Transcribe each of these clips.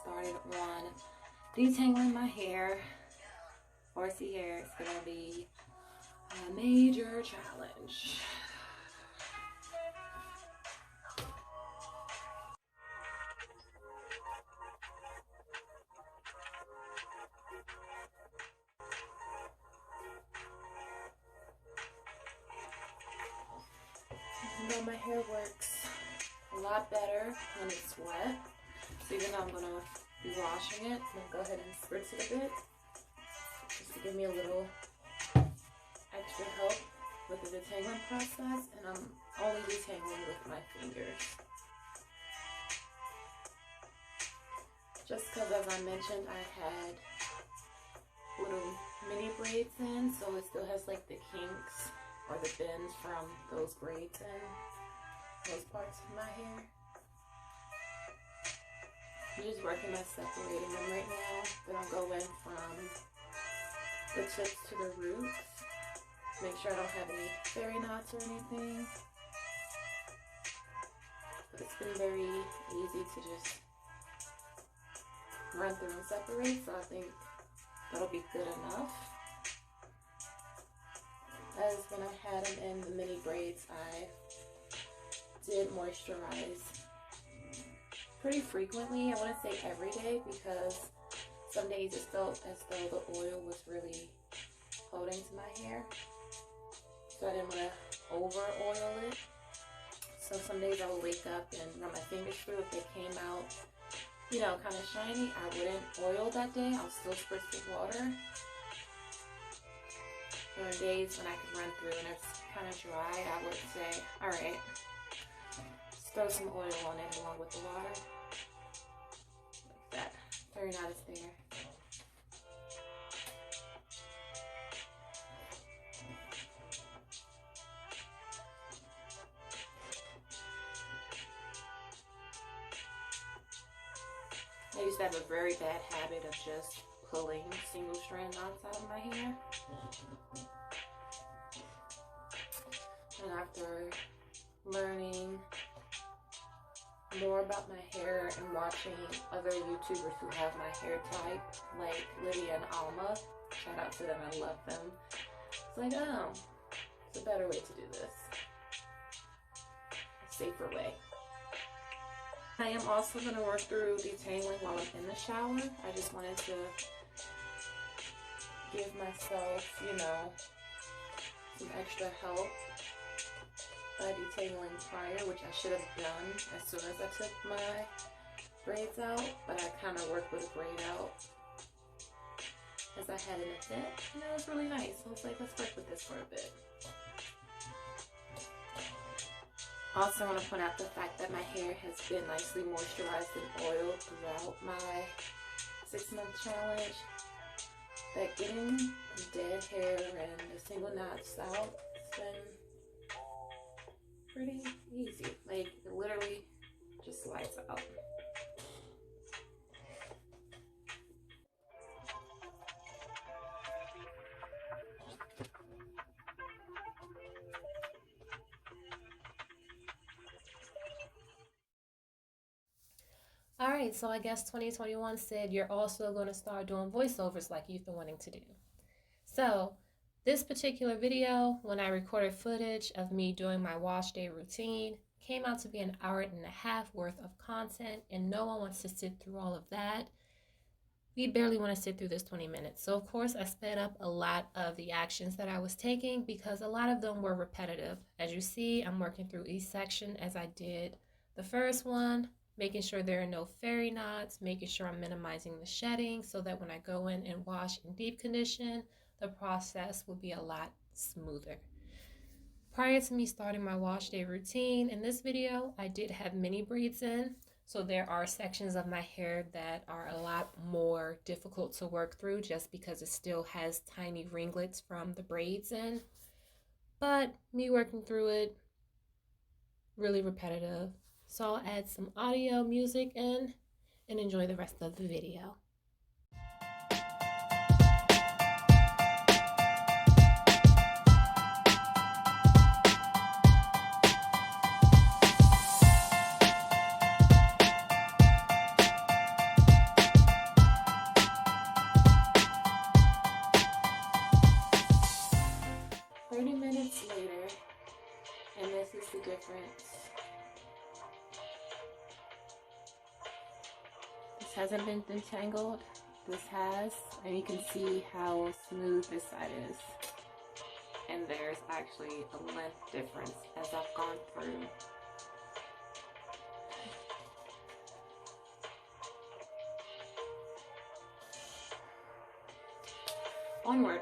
started on detangling my hair. Horsey hair is gonna be a major challenge. You know, my hair works a lot better when it's wet. So even though I'm gonna be washing it, I'm gonna go ahead and spritz it a bit, just to give me a little extra help with the detangling process. And I'm only detangling with my fingers. Just because, as I mentioned, I had little mini braids in, so it still has like the kinks or the bends from those braids in those parts of my hair. I'm just working on separating them right now. Then I'll go in from the tips to the roots. Make sure I don't have any fairy knots or anything. But it's been very easy to just run through and separate, so I think that'll be good enough. As when I had them in the mini braids, I did moisturize pretty frequently. I wouldn't say every day, because some days it felt as though the oil was really holding to my hair, so I didn't want to over oil it. So some days I would wake up and run my fingers through. If they came out, you know, kind of shiny, I wouldn't oil that day. I'll still spritz with water. There are days when I could run through and it's kind of dry, I would say, all right, just throw some oil on it along with the water. Like that. Fairy knot is there. I used to have a very bad habit of just pulling single strand knots out of my hair. And after learning more about my hair and watching other YouTubers who have my hair type, like Lydia and Alma, shout out to them, I love them. It's like, oh, it's a better way to do this. A safer way. I am also going to work through detangling while I'm in the shower. I just wanted to give myself, you know, some extra help by detangling prior, which I should have done as soon as I took my braids out, but I kind of worked with a braid out as I had an event, and it was really nice. I was like, let's work with this for a bit. Also, I want to point out the fact that my hair has been nicely moisturized and oiled throughout my 6-month challenge. That getting the dead hair and the single knots out has been pretty easy. Like, it literally just slides out. Alright, so I guess 2021 said you're also going to start doing voiceovers like you've been wanting to do. So, this particular video, when I recorded footage of me doing my wash day routine, came out to be an hour and a half worth of content, and no one wants to sit through all of that. We barely want to sit through this 20 minutes. So, of course, I sped up a lot of the actions that I was taking because a lot of them were repetitive. As you see, I'm working through each section as I did the first one, making sure there are no fairy knots, making sure I'm minimizing the shedding so that when I go in and wash in deep condition, the process will be a lot smoother. Prior to me starting my wash day routine, in this video, I did have mini braids in. So there are sections of my hair that are a lot more difficult to work through just because it still has tiny ringlets from the braids in. But me working through it, really repetitive. So I'll add some audio music in and enjoy the rest of the video. hasn't been detangled. This has, and you can see how smooth this side is. And there's actually a length difference as I've gone through. Onward.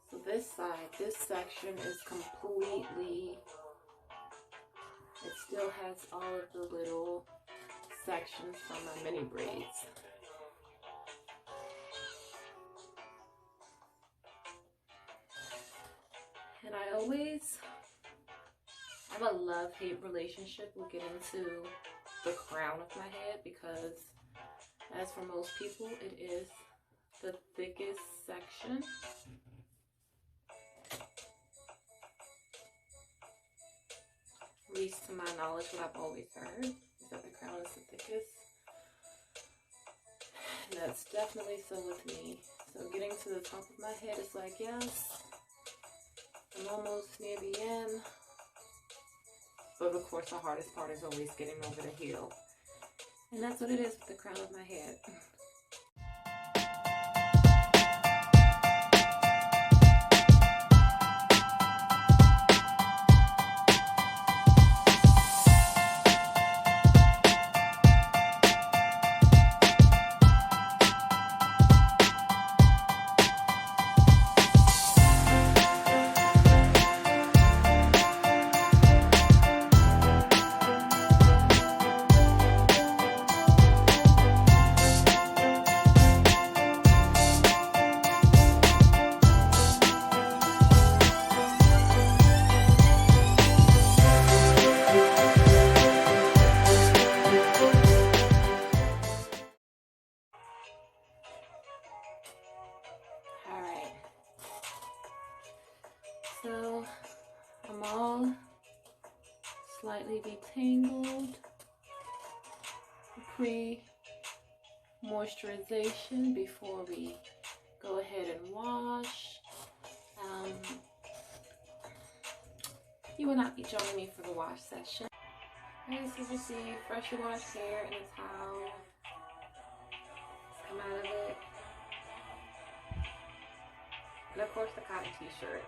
So this side, this section is completely, it still has all of the little sections from my mini braids. And I always have a love-hate relationship with getting to the crown of my head, because as for most people, it is the thickest section. At least to my knowledge, what I've always heard is that the crown is the thickest. And that's definitely so with me. So getting to the top of my head is like, yes, I'm almost near the end. But of course, the hardest part is always getting over the heel. And that's what it is with the crown of my head. So I'm all slightly detangled, pre-moisturization before we go ahead and wash. You will not be joining me for the wash session. As you can see, freshly washed hair in a towel. Let's come out of it. And of course the cotton t-shirt.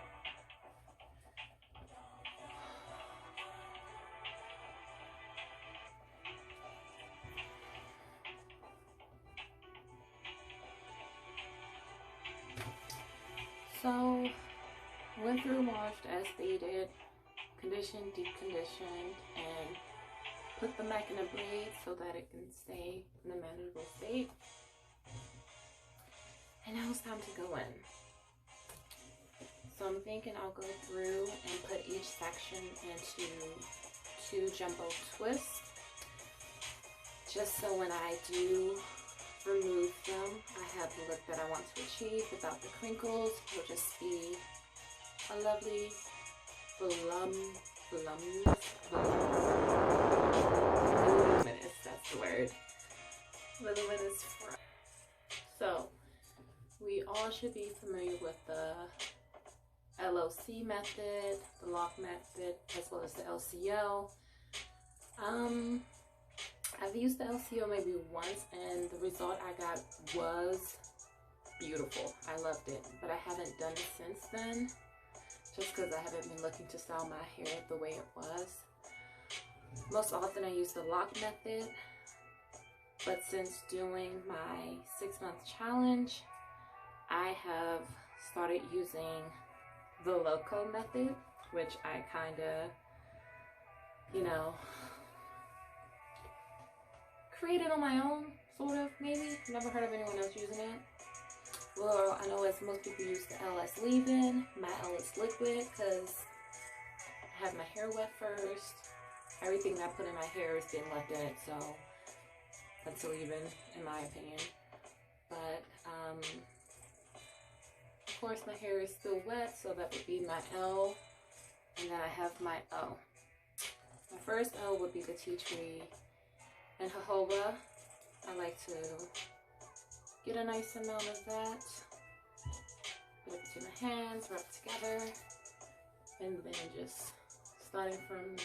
So, went through, washed as stated, conditioned, deep conditioned, and put them back in a braid so that it can stay in a manageable state. And now it's time to go in. So I'm thinking I'll go through and put each section into 2 jumbo twists, just so when I do remove them, I have the look that I want to achieve without the crinkles. It will just be a lovely voluminous, that's the word, voluminous front. So we all should be familiar with the LOC method, the lock method, as well as the LCO. I've used the LCO maybe once, and the result I got was beautiful. I loved it, but I haven't done it since then, just because I haven't been looking to style my hair the way it was. Most often I use the lock method, but since doing my 6-month challenge, I have started using the loco method, which I kind of, created on my own, sort of, maybe. Never heard of anyone else using it. Well, I know as most people use the LS leave-in, my LS liquid, because I have my hair wet first. Everything that I put in my hair is being left in it, so that's a leave-in, in my opinion. But, of course, my hair is still wet, so that would be my L. And then I have my O. My first L would be the tea tree and jojoba. I like to get a nice amount of that. Put it between my hands, rub it together. And then just starting from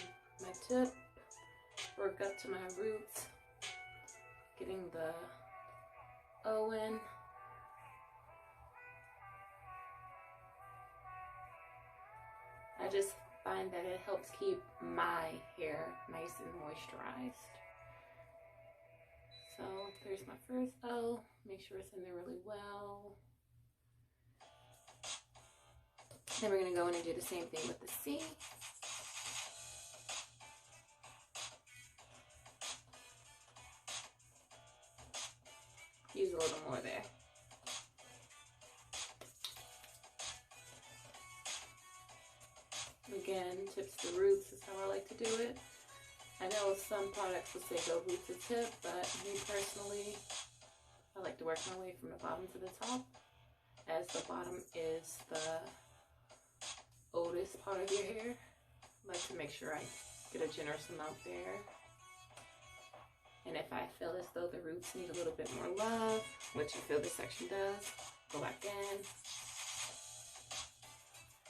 my tip, work up to my roots, getting the O in. I just find that it helps keep my hair nice and moisturized. So there's my first O. Make sure it's in there really well. Then we're going to go in and do the same thing with the C. Use a little more there. Again, tips to roots is how I like to do it. I know some products will say go root to tip, but me personally, I like to work my way from the bottom to the top, as the bottom is the oldest part of your hair. I like to make sure I get a generous amount there. And if I feel as though the roots need a little bit more love, which I feel this section does, go back in,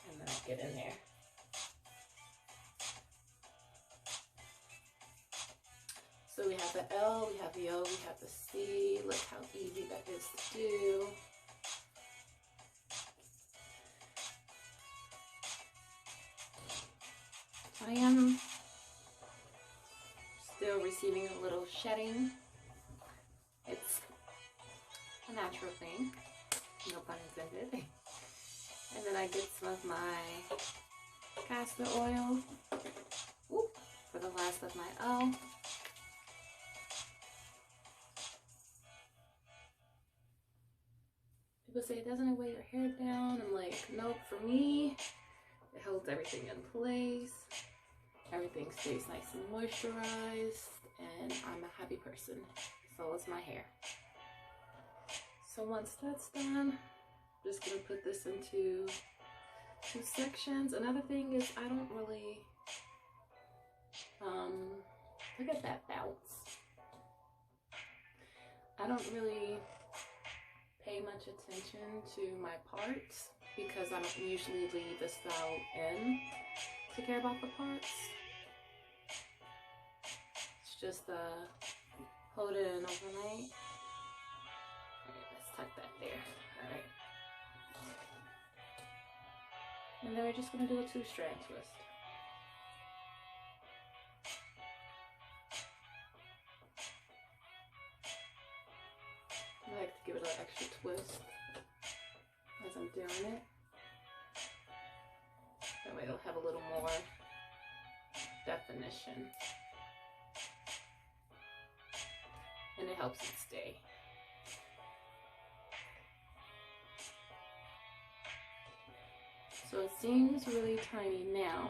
and then I'll get in there. So we have the L, we have the O, we have the C. Look how easy that is to do. I am still receiving a little shedding. It's a natural thing, no pun intended. And then I get some of my castor oil for the last of my O. People say, doesn't it weigh your hair down? I'm like, nope, for me, it holds everything in place. Everything stays nice and moisturized, and I'm a happy person. So is my hair. So once that's done, I'm just gonna put this into 2 sections. Another thing is I don't really, look at that bounce. I don't really pay much attention to my parts because I don't usually leave the style in to care about the parts. It's just hold it in overnight. Alright, let's tuck that there. Alright. And then we're just going to do a 2-strand twist. I like to give it an extra twist as I'm doing it. That way it'll have a little more definition. And it helps it stay. So it seems really tiny now,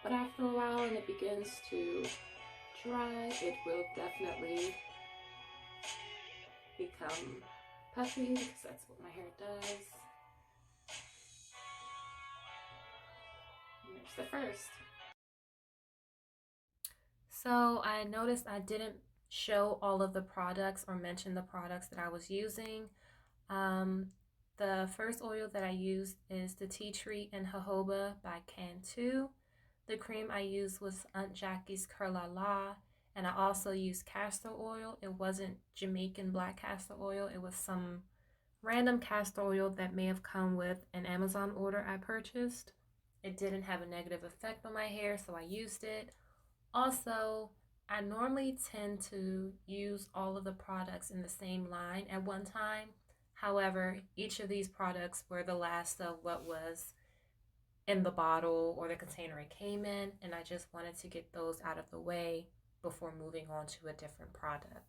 but after a while and it begins to dry, it will definitely become puffy because that's what my hair does. And there's the first. So I noticed I didn't show all of the products or mention the products that I was using. The first oil that I used is the Tea Tree and Jojoba by Cantu. The cream I used was Aunt Jackie's Curl La La, And I also used castor oil. It wasn't Jamaican black castor oil. It was some random castor oil that may have come with an Amazon order I purchased. It didn't have a negative effect on my hair, so I used it. Also, I normally tend to use all of the products in the same line at one time. However, each of these products were the last of what was in the bottle or the container it came in, and I just wanted to get those out of the way before moving on to a different product.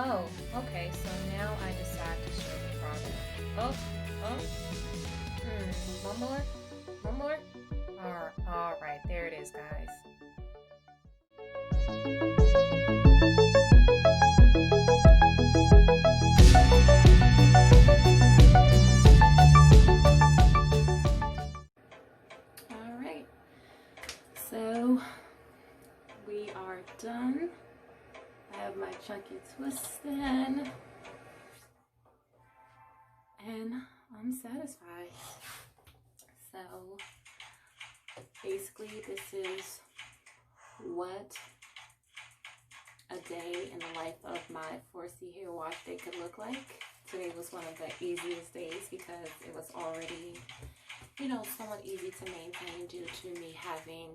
Oh, okay, so now I decide to show the product. One more? One more? Alright, there it is, guys. Alright, so we are done. I have my chunky twist in, and I'm satisfied. So basically this is what a day in the life of my 4C hair wash day could look like. Today was one of the easiest days because it was already, somewhat easy to maintain due to me having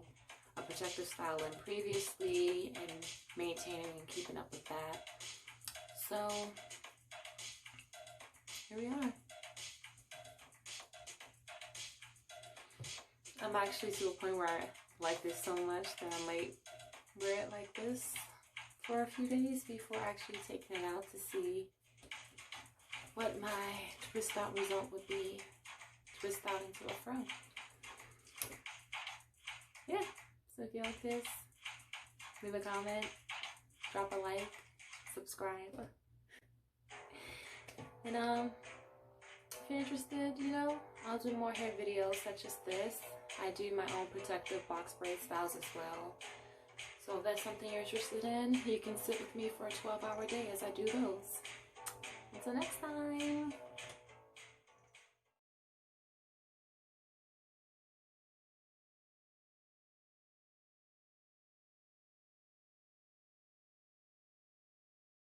a protective style in previously and maintaining and keeping up with that. So here we are. I'm actually to a point where I like this so much that I might wear it like this for a few days before actually taking it out to see what my twist out result would be. Twist out into a fro. Yeah, so if you like this, leave a comment, drop a like, subscribe. And if you're interested, I'll do more hair videos such as this. I do my own protective box braid styles as well. So if that's something you're interested in, you can sit with me for a 12-hour day as I do those. Until next time.